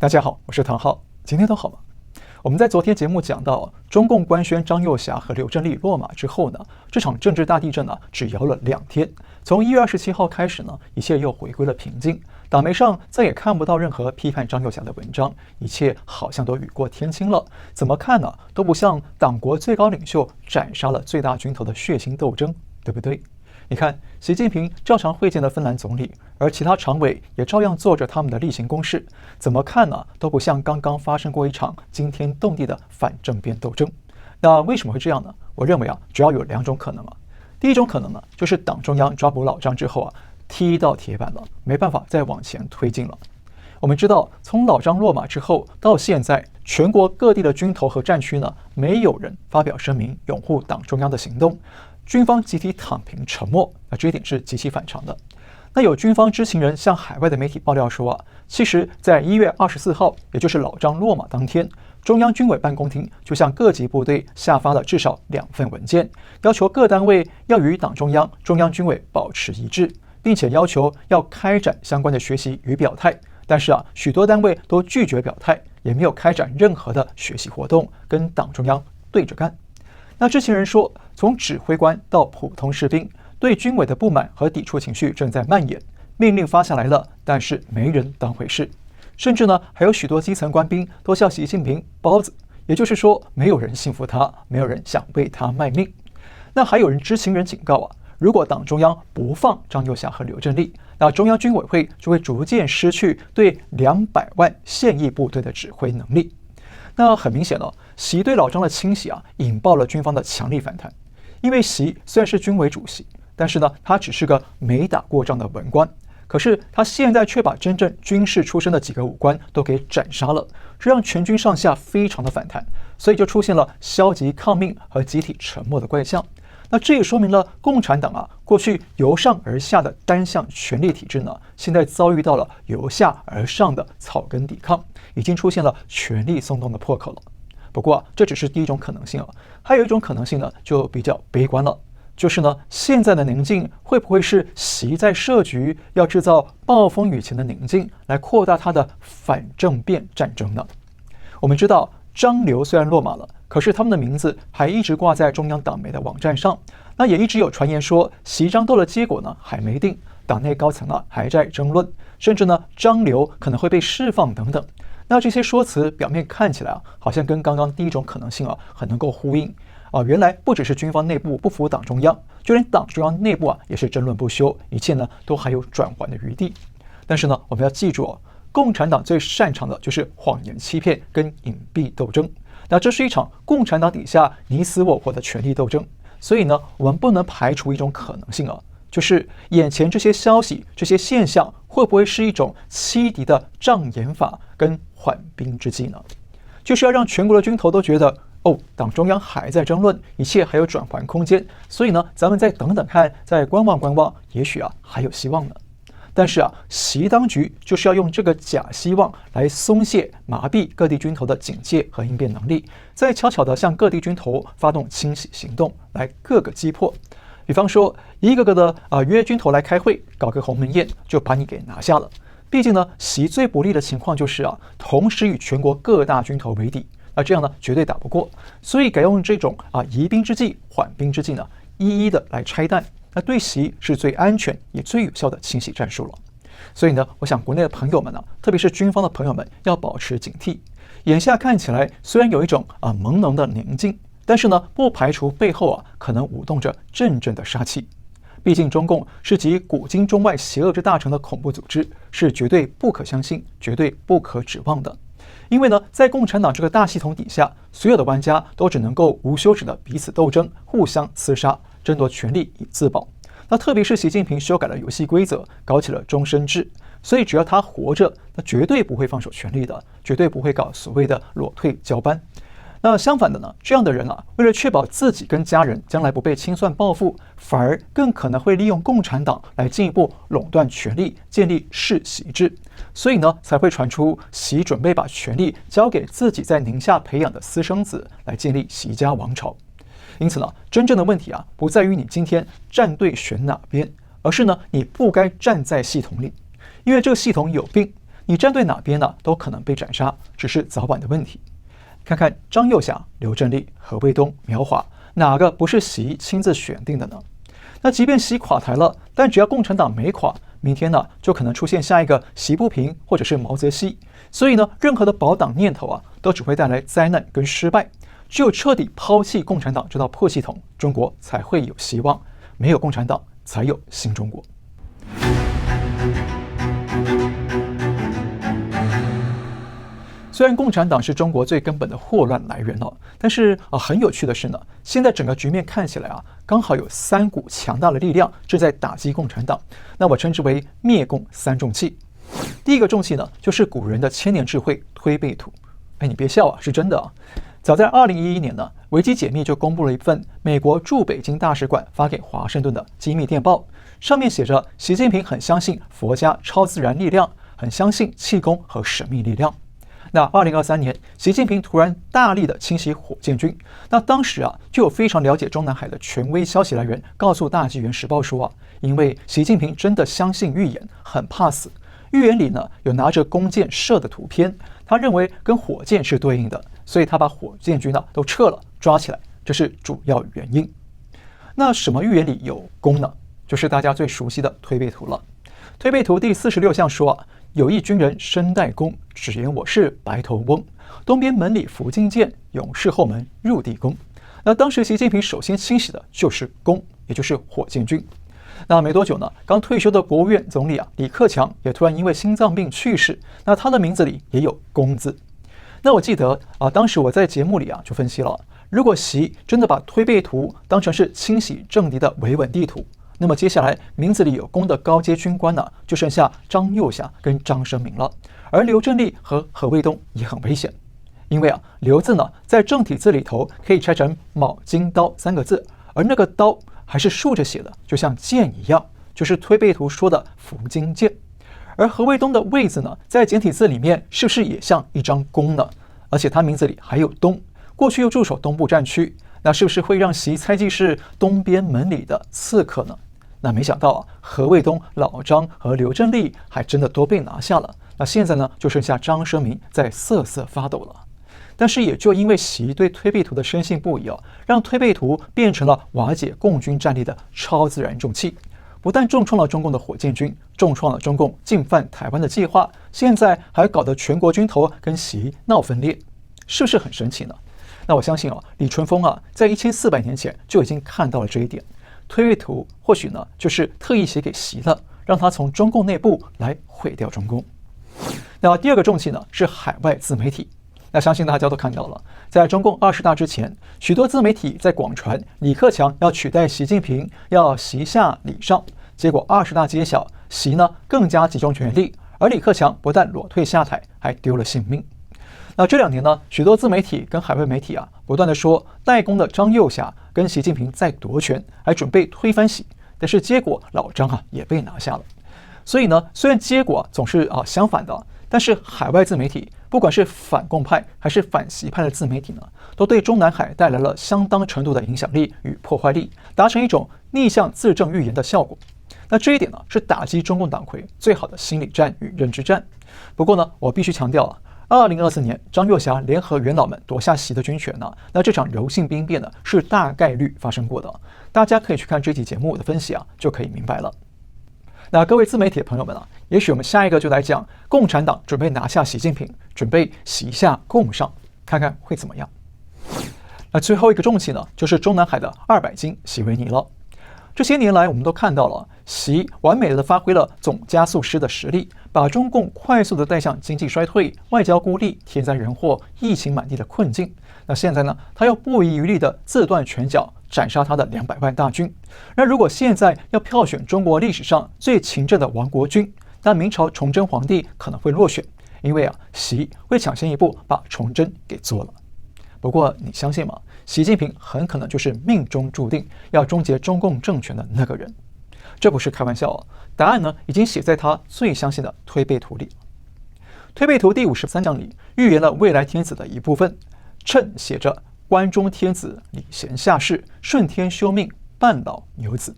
大家好，我是唐浩，今天都好吗？我们在昨天节目讲到，中共官宣张又侠和刘振利落马之后呢，这场政治大地震呢只摇了2天。从1月27号开始呢，一切又回归了平静，党媒上再也看不到任何批判张又侠的文章，一切好像都雨过天晴了。怎么看呢，都不像党国最高领袖斩杀了最大军头的血腥斗争，对不对？你看，习近平照常会见了芬兰总理，而其他常委也照样做着他们的例行公事。怎么看呢，都不像刚刚发生过一场惊天动地的反政变斗争。那为什么会这样呢？我认为主要有2种可能啊。第一种可能呢，就是党中央抓捕老张之后踢到铁板了，没办法再往前推进了。我们知道，从老张落马之后到现在，全国各地的军头和战区呢，没有人发表声明拥护党中央的行动。军方集体躺平沉默，这一点是极其反常的。那有军方知情人向海外的媒体爆料说其实在1月24号，也就是老张落马当天，中央军委办公厅就向各级部队下发了至少2份文件，要求各单位要与党中央、中央军委保持一致，并且要求要开展相关的学习与表态。但是许多单位都拒绝表态，也没有开展任何的学习活动，跟党中央对着干。那知情人说，从指挥官到普通士兵，对军委的不满和抵触情绪正在蔓延，命令发下来了，但是没人当回事。甚至呢，还有许多基层官兵都叫习近平包子，也就是说，没有人信服他，没有人想为他卖命。那还有人知情人警告如果党中央不放张又侠和刘振利，那中央军委会就会逐渐失去对200万现役部队的指挥能力。那很明显习对老张的清洗引爆了军方的强力反弹。因为习虽然是军委主席，但是呢，他只是个没打过仗的文官。可是他现在却把真正军事出身的几个武官都给斩杀了，这让全军上下非常的反弹，所以就出现了消极抗命和集体沉默的怪象。那这也说明了共产党过去由上而下的单向权力体制呢，现在遭遇到了由下而上的草根抵抗，已经出现了权力松动的破口了。不过这只是第一种可能性还有一种可能性呢，就比较悲观了，就是呢，现在的宁静会不会是习在设局，要制造暴风雨前的宁静，来扩大他的反政变战争呢？我们知道张刘虽然落马了，可是他们的名字还一直挂在中央党媒的网站上。那也一直有传言说，习张斗的结果呢还没定，党内高层还在争论，甚至呢张刘可能会被释放等等。那这些说辞表面看起来好像跟刚刚第一种可能性很能够呼应原来不只是军方内部不服党中央，就连党中央内部也是争论不休，一切呢都还有转圜的余地。但是呢，我们要记住共产党最擅长的就是谎言欺骗跟隐蔽斗争。那这是一场共产党底下你死我活的权力斗争，所以呢，我们不能排除一种可能性就是眼前这些消息、这些现象会不会是一种欺敌的障眼法跟缓兵之计呢？就是要让全国的军头都觉得党中央还在争论，一切还有转圜空间，所以呢，咱们再等等看，再观望观望，也许还有希望呢。但是习当局就是要用这个假希望来松懈、麻痹各地军头的警戒和应变能力，再悄悄地向各地军头发动清洗行动，来各个击破。比方说，一个个的约军头来开会，搞个鸿门宴，就把你给拿下了。毕竟呢，习最不利的情况就是同时与全国各大军头为敌，那这样呢绝对打不过，所以改用这种移兵之计、缓兵之计呢，一一的来拆弹。那对习是最安全也最有效的清洗战术了。所以呢，我想国内的朋友们特别是军方的朋友们要保持警惕。眼下看起来虽然有一种朦胧的宁静，但是呢，不排除背后可能舞动着阵阵的杀气。毕竟中共是集古今中外邪恶之大成的恐怖组织，是绝对不可相信、绝对不可指望的。因为呢，在共产党这个大系统底下，所有的玩家都只能够无休止的彼此斗争、互相厮杀，争夺权力以自保。那特别是习近平修改了游戏规则，搞起了终身制，所以只要他活着，那绝对不会放手权力的，绝对不会搞所谓的裸退交班。那相反的呢，这样的人为了确保自己跟家人将来不被清算报复，反而更可能会利用共产党来进一步垄断权力，建立世袭制。所以呢，才会传出习准备把权力交给自己在宁夏培养的私生子，来建立习家王朝。因此呢，真正的问题不在于你今天站队选哪边，而是呢，你不该站在系统里，因为这个系统有病。你站队哪边呢，都可能被斩杀，只是早晚的问题。看看张幼霞、刘振立、何卫东、苗华，哪个不是习亲自选定的呢？那即便习垮台了，但只要共产党没垮，明天呢就可能出现下一个习不平或者是毛泽西。所以呢，任何的保党念头啊，都只会带来灾难跟失败。只有彻底抛弃共产党这道破系统，中国才会有希望。没有共产党，才有新中国。虽然共产党是中国最根本的祸乱来源但是很有趣的是呢，现在整个局面看起来刚好有3股强大的力量正在打击共产党。那我称之为灭共3重器。第一个重器呢，就是古人的千年智慧推背图。你别笑是真的早在2011年呢，维基解密就公布了一份美国驻北京大使馆发给华盛顿的机密电报，上面写着习近平很相信佛家超自然力量，很相信气功和神秘力量。那2023年，习近平突然大力的清洗火箭军。那当时就有非常了解中南海的权威消息来源告诉大纪元时报说因为习近平真的相信预言，很怕死。预言里呢有拿着弓箭射的图片，他认为跟火箭是对应的，所以他把火箭军都撤了，抓起来，这是主要原因。那什么预言里有弓呢？就是大家最熟悉的推背图了。推背图第46项说有一军人身带弓，只言我是白头翁。东边门里伏金箭，勇士后门入地宫。那当时习近平首先清洗的就是弓，也就是火箭军。那没多久呢，刚退休的国务院总理李克强也突然因为心脏病去世。那他的名字里也有弓字。那我记得当时我在节目里就分析了，如果习真的把推背图当成是清洗政敌的维稳地图，那么接下来名字里有弓的高阶军官就剩下张幼霞跟张生明了。而刘振立和何卫东也很危险，因为刘字呢在正体字里头可以拆成卯金刀3个字，而那个刀还是竖着写的，就像剑一样，就是推背图说的伏金剑。而何卫东的卫字呢，在简体字里面是不是也像一张弓呢？而且他名字里还有东，过去又驻守东部战区，那是不是会让习猜忌是东边门里的刺客呢？那没想到何卫东、老张和刘振立还真的都被拿下了。那现在呢，就剩下张生明在瑟瑟发抖了。但是也就因为习对推背图的深信不疑让推背图变成了瓦解共军战力的超自然重器。不但重创了中共的火箭军，重创了中共进犯台湾的计划，现在还搞得全国军头跟习闹分裂，是不是很神奇呢？那我相信李淳风在1400年前就已经看到了这一点。推背图或许呢就是特意写给习的，让他从中共内部来毁掉中共。那第二个重器呢是海外自媒体。那相信大家都看到了，在中共20大之前，许多自媒体在广传李克强要取代习近平，要习下礼上。结果20大揭晓，习呢更加集中权力，而李克强不但裸退下台，还丢了性命。那这2年呢，许多自媒体跟海外媒体不断的说代工的张幼霞跟习近平在夺权，还准备推翻习，但是结果老张也被拿下了。所以呢，虽然结果总是相反的，但是海外自媒体不管是反共派还是反习派的自媒体呢，都对中南海带来了相当程度的影响力与破坏力，达成一种逆向自证预言的效果。那这一点呢，是打击中共党魁最好的心理战与认知战。不过呢，我必须强调2024年张幼霞联合元老们夺下习的军权那这场柔性兵变呢是大概率发生过的。大家可以去看这期节目的分析就可以明白了。那各位自媒体的朋友们也许我们下一个就来讲共产党准备拿下习近平，准备习下共上，看看会怎么样。那最后一个重器呢，就是中南海的200斤习维尼了。这些年来，我们都看到了习完美的发挥了总加速师的实力，把中共快速的带向经济衰退、外交孤立、天灾人祸、疫情满地的困境。那现在呢，他要不遗余力的自断拳脚，斩杀他的200万大军。那如果现在要票选中国历史上最勤政的亡国君，那明朝崇祯皇帝可能会落选，因为习会抢先一步把崇祯给做了。不过你相信吗？习近平很可能就是命中注定要终结中共政权的那个人。这不是开玩笑答案呢已经写在他最相信的推背图里。推背图第53项里预言了未来天子的一部分，谶写着关中天子礼贤下士，顺天修命，半老牛子。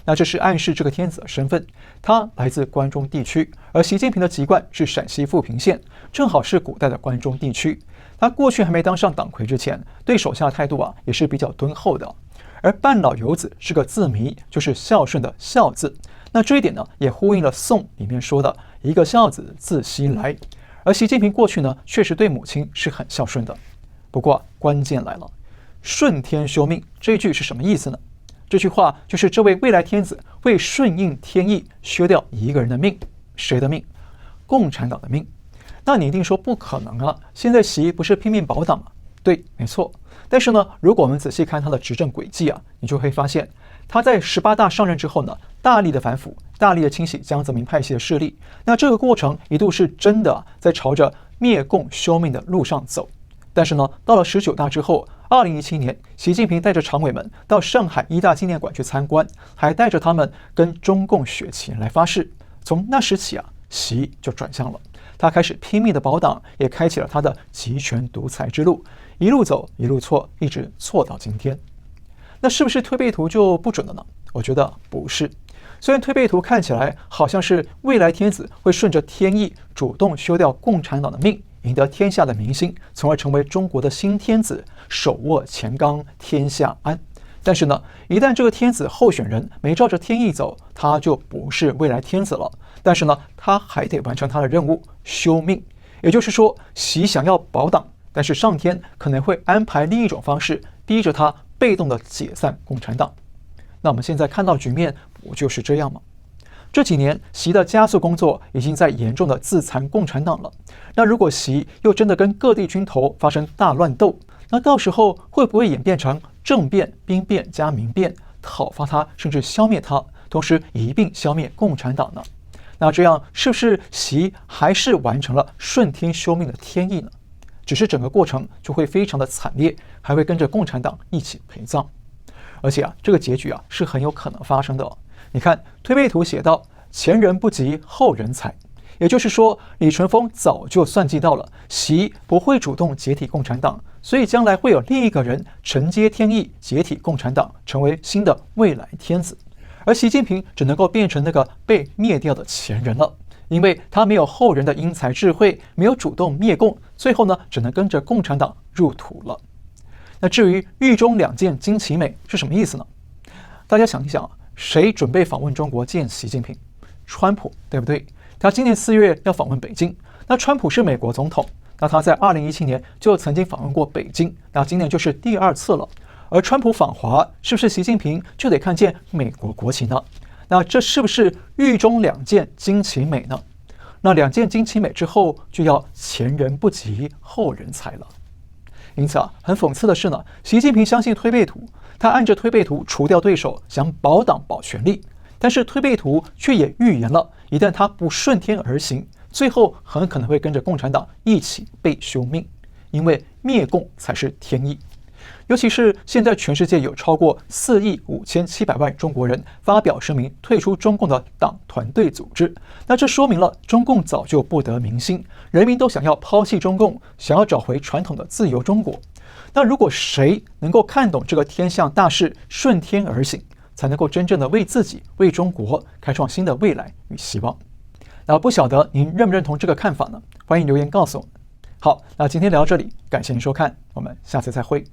那这是暗示这个天子的身份，他来自关中地区，而习近平的籍贯是陕西富平县，正好是古代的关中地区。他过去还没当上党魁之前，对手下态度也是比较敦厚的。而半老游子是个字谜，就是孝顺的孝字。那这一点呢，也呼应了宋里面说的一个孝子自西来。而习近平过去呢，确实对母亲是很孝顺的。不过关键来了，顺天修命这句是什么意思呢？这句话就是这位未来天子会顺应天意，削掉一个人的命。谁的命？共产党的命。那你一定说不可能啊！现在习不是拼命保党吗？对，没错。但是呢，如果我们仔细看他的执政轨迹你就会发现，他在18大上任之后呢，大力的反腐，大力的清洗江泽民派系的势力。那这个过程一度是真的在朝着灭共休命的路上走。但是呢，到了19大之后，2017年，习近平带着常委们到上海一大纪念馆去参观，还带着他们跟中共血旗来发誓。从那时起习就转向了，他开始拼命的保党，也开启了他的集权独裁之路，一路走一路错，一直错到今天。那是不是推背图就不准了呢？我觉得不是。虽然推背图看起来好像是未来天子会顺着天意主动休掉共产党的命，赢得天下的民心，从而成为中国的新天子，手握钱纲，天下安。但是呢，一旦这个天子候选人没照着天意走，他就不是未来天子了。但是呢，他还得完成他的任务，休命。也就是说，习想要保党，但是上天可能会安排另一种方式，逼着他被动的解散共产党。那我们现在看到局面不就是这样吗？这几年习的加速工作已经在严重的自残共产党了。那如果习又真的跟各地军头发生大乱斗，那到时候会不会演变成政变、兵变加民变，讨伐他，甚至消灭他，同时一并消灭共产党呢？那这样是不是习还是完成了顺天休命的天意呢？只是整个过程就会非常的惨烈，还会跟着共产党一起陪葬。而且这个结局是很有可能发生的你看推背图写到，前人不及后人才，也就是说，李淳风早就算计到了习不会主动解体共产党，所以将来会有另一个人承接天意，解体共产党，成为新的未来天子。而习近平只能够变成那个被灭掉的前人了，因为他没有后人的英才智慧，没有主动灭共，最后呢，只能跟着共产党入土了。那至于狱中两件惊奇美是什么意思呢？大家想一想谁准备访问中国见习近平？川普，对不对？他今年4月要访问北京。那川普是美国总统，那他在2017年就曾经访问过北京，那今年就是第2次了。而川普访华，是不是习近平就得看见美国国旗呢？那这是不是狱中两件惊奇美呢？那两件惊奇美之后，就要前人不及后人才了。因此很讽刺的是呢，习近平相信推背图，他按着推背图除掉对手，想保党保权力。但是推背图却也预言了，一旦他不顺天而行，最后很可能会跟着共产党一起被休命，因为灭共才是天意。尤其是现在全世界有超过4亿5700万中国人发表声明退出中共的党团队组织，那这说明了中共早就不得民心，人民都想要抛弃中共，想要找回传统的自由中国。那如果谁能够看懂这个天象大势，顺天而行，才能够真正的为自己、为中国开创新的未来与希望。那不晓得您认不认同这个看法呢？欢迎留言告诉我们。好，那今天聊到这里，感谢您收看，我们下次再会。